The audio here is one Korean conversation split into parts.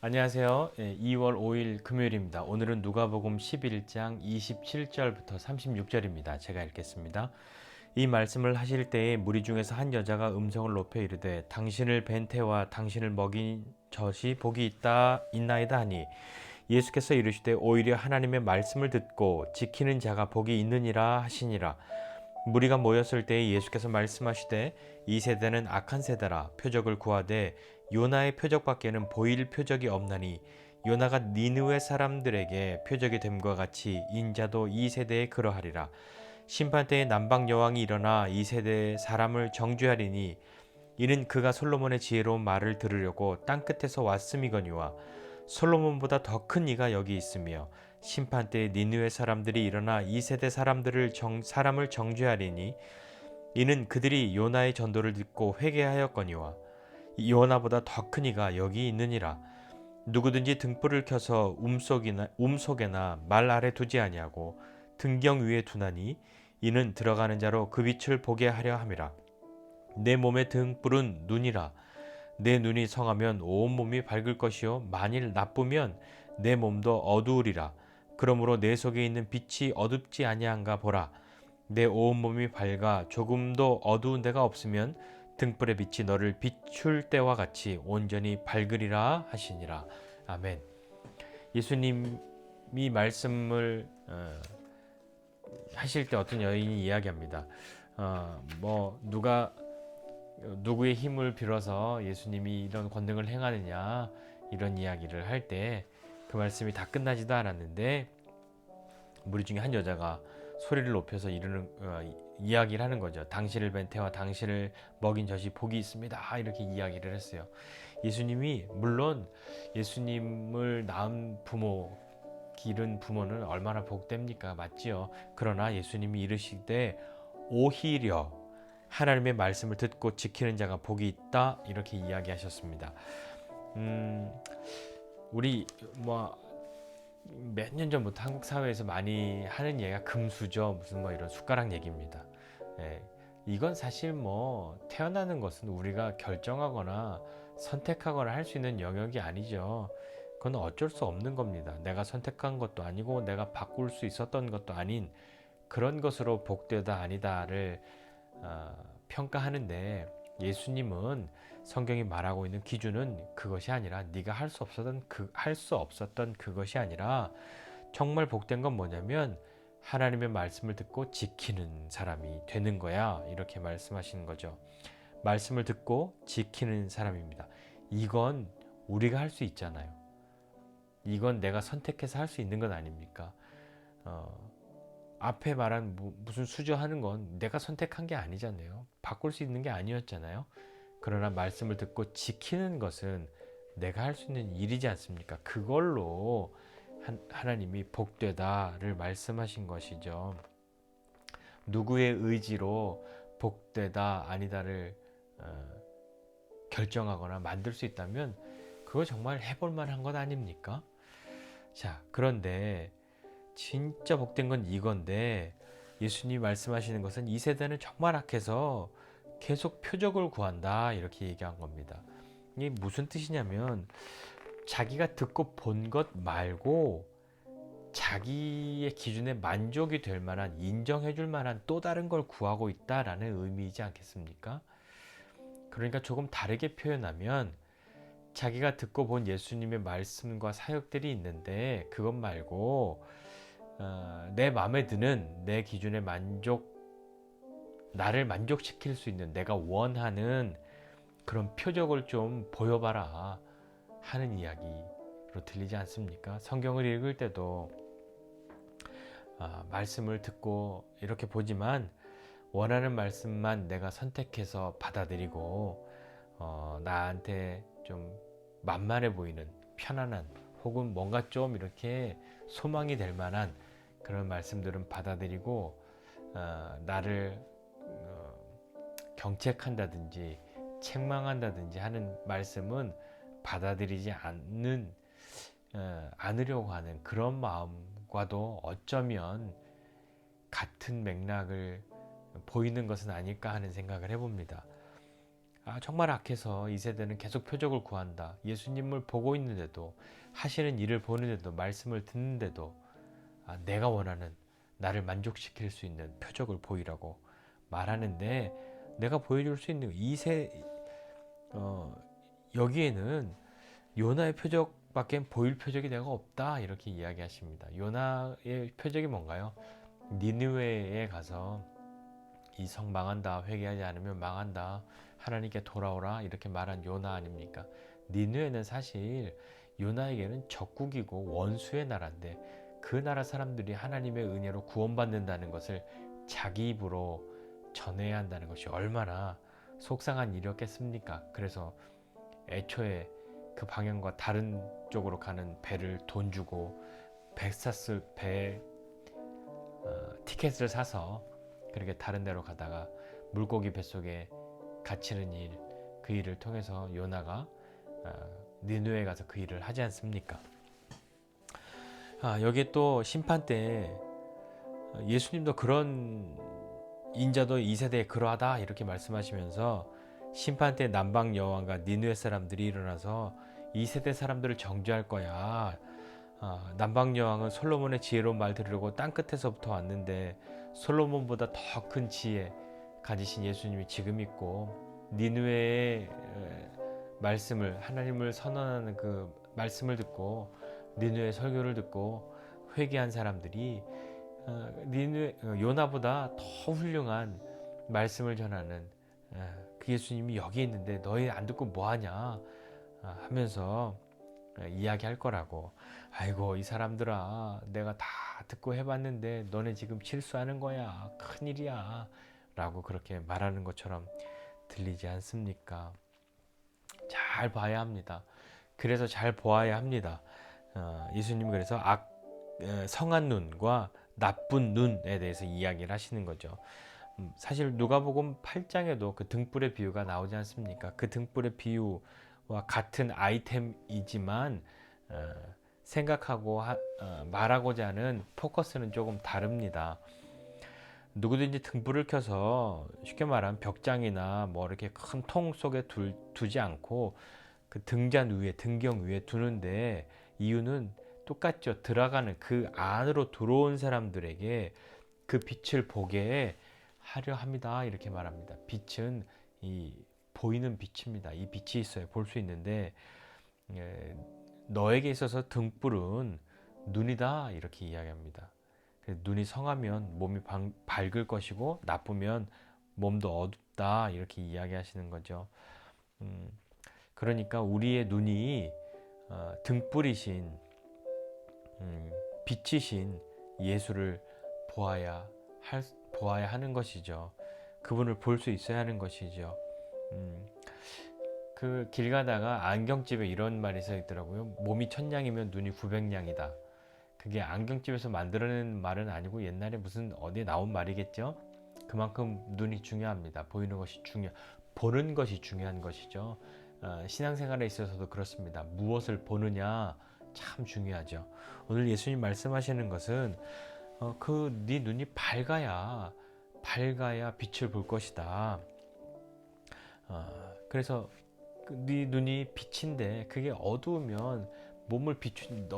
안녕하세요. 2월 5일 금요일입니다. 오늘은 누가복음 11장 27절부터 36절입니다. 제가 읽겠습니다. 이 말씀을 하실 때에 무리 중에서 한 여자가 음성을 높여 이르되 당신을 뵌 태와 당신을 먹인 젖이 복이 있나이다 하니 예수께서 이르시되 오히려 하나님의 말씀을 듣고 지키는 자가 복이 있느니라 하시니라. 무리가 모였을 때에 예수께서 말씀하시되 이 세대는 악한 세대라 표적을 구하되 요나의 표적밖에는 보일 표적이 없나니 요나가 니느웨 사람들에게 표적이 됨과 같이 인자도 이 세대에 그러하리라. 심판 때에 남방 여왕이 일어나 이 세대의 사람을 정죄하리니 이는 그가 솔로몬의 지혜로운 말을 들으려고 땅 끝에서 왔음이거니와 솔로몬보다 더 큰 이가 여기 있으며 심판 때에 니느웨 사람들이 일어나 이 세대 사람을 정죄하리니 이는 그들이 요나의 전도를 듣고 회개하였거니와 요나보다 더 큰 이가 여기 있느니라. 누구든지 등불을 켜서 움속에나 말 아래 두지 아니하고 등경 위에 두나니 이는 들어가는 자로 그 빛을 보게 하려 함이라. 내 몸의 등불은 눈이라. 내 눈이 성하면 온 몸이 밝을 것이요 만일 나쁘면 내 몸도 어두우리라. 그러므로 내 속에 있는 빛이 어둡지 아니한가 보라. 내 온 몸이 밝아 조금도 어두운 데가 없으면 등불의 빛이 너를 비출 때와 같이 온전히 밝으리라 하시니라. 아멘. 예수님이 말씀을 하실 때 어떤 여인이 이야기합니다. 누구의 힘을 빌어서 예수님이 이런 권능을 행하느냐 이런 이야기를 할 때 그 말씀이 다 끝나지도 않았는데 무리 중에 한 여자가 소리를 높여서 이야기를 하는 거죠. 당신을 뵌 태와 당신을 먹인 젖이 복이 있습니다. 이렇게 이야기를 했어요. 예수님이 물론 예수님을 낳은 부모 기른 부모는 얼마나 복됩니까? 맞지요? 그러나 예수님이 이르시되 오히려 하나님의 말씀을 듣고 지키는 자가 복이 있다 이렇게 이야기하셨습니다. 우리 몇 년 전부터 한국 사회에서 많이 하는 얘기가 금수저 무슨 이런 숟가락 얘기입니다. 예, 이건 사실 태어나는 것은 우리가 결정하거나 선택하거나 할 수 있는 영역이 아니죠. 그건 어쩔 수 없는 겁니다. 내가 선택한 것도 아니고 내가 바꿀 수 있었던 것도 아닌 그런 것으로 복되다 아니다를 평가하는데 예수님은 성경이 말하고 있는 기준은 그것이 아니라 네가 할 수 없었던 그것이 아니라 정말 복된 건 뭐냐면 하나님의 말씀을 듣고 지키는 사람이 되는 거야. 이렇게 말씀하시는 거죠. 말씀을 듣고 지키는 사람입니다. 이건 우리가 할 수 있잖아요. 이건 내가 선택해서 할 수 있는 건 아닙니까? 앞에 말한 무슨 수저하는 건 내가 선택한 게 아니잖아요. 바꿀 수 있는 게 아니었잖아요. 그러나 말씀을 듣고 지키는 것은 내가 할 수 있는 일이지 않습니까? 그걸로 하나님이 복되다를 말씀하신 것이죠. 누구의 의지로 복되다 아니다를 결정하거나 만들 수 있다면 그거 정말 해볼 만한 것 아닙니까? 자, 그런데 진짜 복된 건 이건데 예수님이 말씀하시는 것은 이 세대는 정말 악해서 계속 표적을 구한다 이렇게 얘기한 겁니다. 이게 무슨 뜻이냐면 자기가 듣고 본 것 말고 자기의 기준에 만족이 될 만한 인정해 줄 만한 또 다른 걸 구하고 있다라는 의미이지 않겠습니까? 그러니까 조금 다르게 표현하면 자기가 듣고 본 예수님의 말씀과 사역들이 있는데 그것 말고 내 마음에 드는 내 기준에 나를 만족시킬 수 있는 내가 원하는 그런 표적을 좀 보여봐라 하는 이야기로 들리지 않습니까? 성경을 읽을 때도 말씀을 듣고 이렇게 보지만 원하는 말씀만 내가 선택해서 받아들이고 나한테 좀 만만해 보이는 편안한 혹은 뭔가 좀 이렇게 소망이 될 만한 그런 말씀들은 받아들이고 나를 경책한다든지 책망한다든지 하는 말씀은 받아들이지 않으려고 하는 그런 마음과도 어쩌면 같은 맥락을 보이는 것은 아닐까 하는 생각을 해봅니다. 정말 악해서 이 세대는 계속 표적을 구한다. 예수님을 보고 있는데도, 하시는 일을 보는데도, 말씀을 듣는데도 내가 원하는, 나를 만족시킬 수 있는 표적을 보이라고 말하는데, 내가 보여줄 수 있는 여기에는 요나의 표적밖에 보일 표적이 내가 없다, 이렇게 이야기하십니다. 요나의 표적이 뭔가요? 니느웨에 가서 이 성 망한다, 회개하지 않으면 망한다, 하나님께 돌아오라, 이렇게 말한 요나 아닙니까? 니느웨는 사실 요나에게는 적국이고 원수의 나라인데, 그 나라 사람들이 하나님의 은혜로 구원받는다는 것을 자기 입으로 전해야 한다는 것이 얼마나 속상한 일이었겠습니까? 그래서 애초에 그 방향과 다른 쪽으로 가는 배를 돈 주고 배 티켓을 사서 그렇게 다른 데로 가다가 물고기 뱃속에 갇히는 일, 그 일을 통해서 요나가 니느웨에 가서 그 일을 하지 않습니까? 여기에 또 심판 때 예수님도 그런 인자도 이 세대에 그러하다, 이렇게 말씀하시면서 심판 때 남방 여왕과 니느웨 사람들이 일어나서 이 세대 사람들을 정죄할 거야. 남방 여왕은 솔로몬의 지혜로운 말 들으려고 땅 끝에서부터 왔는데, 솔로몬보다 더 큰 지혜 가지신 예수님이 지금 있고, 니느웨의 말씀을, 하나님을 선언하는 그 말씀을 듣고 니느웨 설교를 듣고 회개한 사람들이 요나보다 더 훌륭한 말씀을 전하는 그 예수님이 여기 있는데 너희 안 듣고 뭐하냐 하면서 이야기할 거라고. 아이고 이 사람들아, 내가 다 듣고 해봤는데 너네 지금 실수하는 거야, 큰일이야 라고 그렇게 말하는 것처럼 들리지 않습니까? 잘 봐야 합니다. 그래서 잘 보아야 합니다. 예수님이 그래서 성한 눈과 나쁜 눈에 대해서 이야기를 하시는 거죠. 사실 누가복음 8장에도 그 등불의 비유가 나오지 않습니까? 그 등불의 비유와 같은 아이템이지만 생각하고 말하고자 하는 포커스는 조금 다릅니다. 누구든지 등불을 켜서 쉽게 말하면 벽장이나 뭐 이렇게 큰 통 속에 두지 않고 그 등잔 위에, 등경 위에 두는데, 이유는 똑같죠. 들어가는 그 안으로 들어온 사람들에게 그 빛을 보게 하려 합니다, 이렇게 말합니다. 빛은 이 보이는 빛입니다. 이 빛이 있어야 볼 수 있는데, 너에게 있어서 등불은 눈이다, 이렇게 이야기합니다. 눈이 성하면 몸이 밝을 것이고 나쁘면 몸도 어둡다, 이렇게 이야기하시는 거죠. 그러니까 우리의 눈이 등불이신 빛이신 예수를 보아야 하는 것이죠. 그분을 볼 수 있어야 하는 것이죠. 그 길 가다가 안경집에 이런 말이 써 있더라고요. 몸이 1000냥이면 눈이 900냥이다. 그게 안경집에서 만들어낸 말은 아니고 옛날에 무슨 어디에 나온 말이겠죠. 그만큼 눈이 중요합니다. 보는 것이 중요한 것이죠. 신앙생활에 있어서도 그렇습니다. 무엇을 보느냐 참 중요하죠. 오늘 예수님 말씀하시는 것은 네 눈이 밝아야 빛을 볼 것이다. 그래서 네 눈이 빛인데 그게 어두우면 몸을 비춘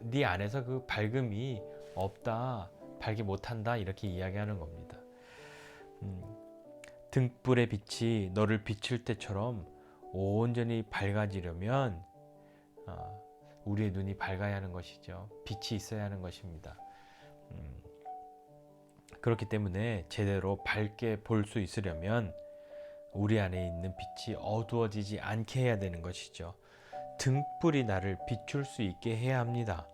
네 안에서 그 밝음이 없다, 밝게 못한다, 이렇게 이야기하는 겁니다. 등불의 빛이 너를 비출 때처럼 온전히 밝아지려면 우리의 눈이 밝아야 하는 것이죠. 빛이 있어야 하는 것입니다. 그렇기 때문에 제대로 밝게 볼 수 있으려면 우리 안에 있는 빛이 어두워지지 않게 해야 되는 것이죠. 등불이 나를 비출 수 있게 해야 합니다.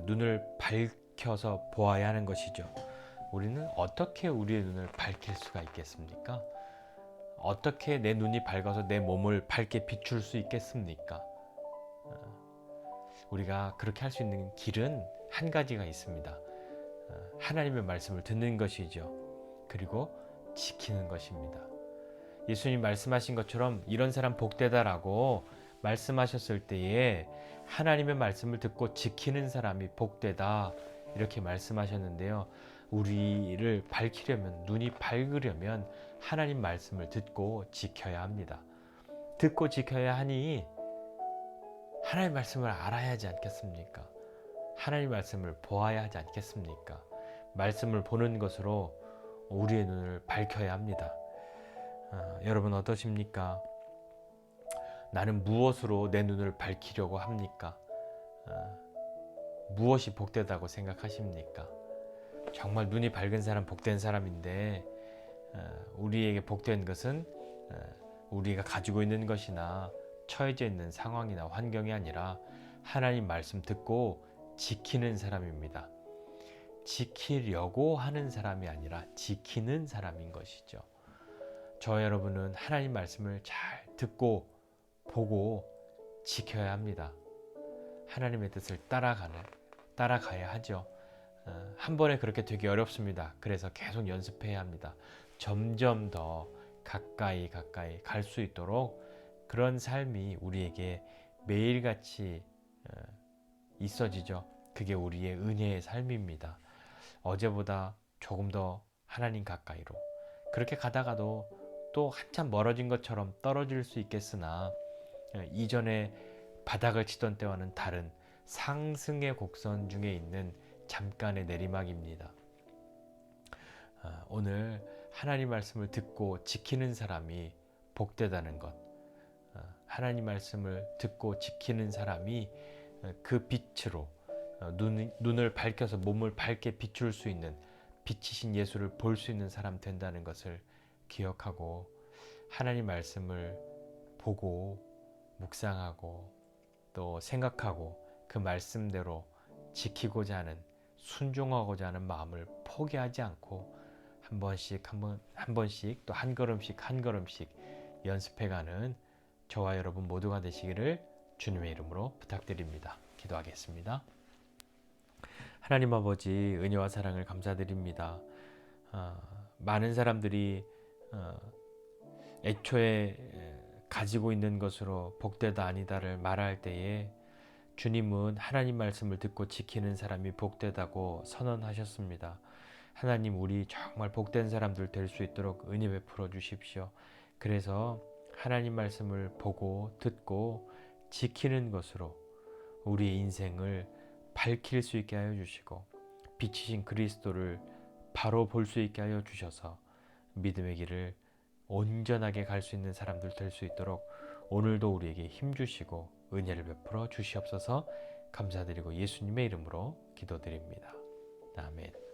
눈을 밝혀서 보아야 하는 것이죠. 우리는 어떻게 우리의 눈을 밝힐 수가 있겠습니까? 어떻게 내 눈이 밝아서 내 몸을 밝게 비출 수 있겠습니까? 우리가 그렇게 할 수 있는 길은 한 가지가 있습니다. 하나님의 말씀을 듣는 것이죠. 그리고 지키는 것입니다. 예수님 말씀하신 것처럼 이런 사람 복되다라고 말씀하셨을 때에 하나님의 말씀을 듣고 지키는 사람이 복되다, 이렇게 말씀하셨는데요. 우리를 밝히려면, 눈이 밝으려면 하나님 말씀을 듣고 지켜야 합니다. 듣고 지켜야 하니 하나님 말씀을 알아야 하지 않겠습니까? 하나님 말씀을 보아야 하지 않겠습니까? 말씀을 보는 것으로 우리의 눈을 밝혀야 합니다. 여러분 어떠십니까? 나는 무엇으로 내 눈을 밝히려고 합니까? 무엇이 복되다고 생각하십니까? 정말 눈이 밝은 사람 복된 사람인데 우리에게 복된 것은 우리가 가지고 있는 것이나 처해져 있는 상황이나 환경이 아니라 하나님 말씀 듣고 지키는 사람입니다. 지키려고 하는 사람이 아니라 지키는 사람인 것이죠. 저 여러분은 하나님 말씀을 잘 듣고 보고 지켜야 합니다. 하나님의 뜻을 따라가야 하죠. 한 번에 그렇게 되기 어렵습니다. 그래서 계속 연습해야 합니다. 점점 더 가까이 갈 수 있도록 그런 삶이 우리에게 매일같이 있어지죠. 그게 우리의 은혜의 삶입니다. 어제보다 조금 더 하나님 가까이로 그렇게 가다가도 또 한참 멀어진 것처럼 떨어질 수 있겠으나 이전에 바닥을 치던 때와는 다른 상승의 곡선 중에 있는 잠깐의 내리막입니다. 오늘 하나님 말씀을 듣고 지키는 사람이 복되다는 것, 하나님 말씀을 듣고 지키는 사람이 그 빛으로 눈을 밝혀서 몸을 밝게 비출 수 있는 빛이신 예수를 볼 수 있는 사람 된다는 것을 기억하고 하나님 말씀을 보고 묵상하고 또 생각하고 그 말씀대로 지키고자 하는 순종하고자 하는 마음을 포기하지 않고 한 번씩 또 한 걸음씩 연습해가는 저와 여러분 모두가 되시기를 주님의 이름으로 부탁드립니다. 기도하겠습니다. 하나님 아버지 은혜와 사랑을 감사드립니다. 많은 사람들이 애초에 가지고 있는 것으로 복되다 아니다를 말할 때에 주님은 하나님 말씀을 듣고 지키는 사람이 복되다고 선언하셨습니다. 하나님 우리 정말 복된 사람들 될 수 있도록 은혜 베풀어 주십시오. 그래서 하나님 말씀을 보고 듣고 지키는 것으로 우리의 인생을 밝힐 수 있게 하여 주시고 빛이신 그리스도를 바로 볼 수 있게 하여 주셔서 믿음의 길을 온전하게 갈 수 있는 사람들 될 수 있도록 오늘도 우리에게 힘 주시고 은혜를 베풀어 주시옵소서. 감사드리고 예수님의 이름으로 기도드립니다. 아멘.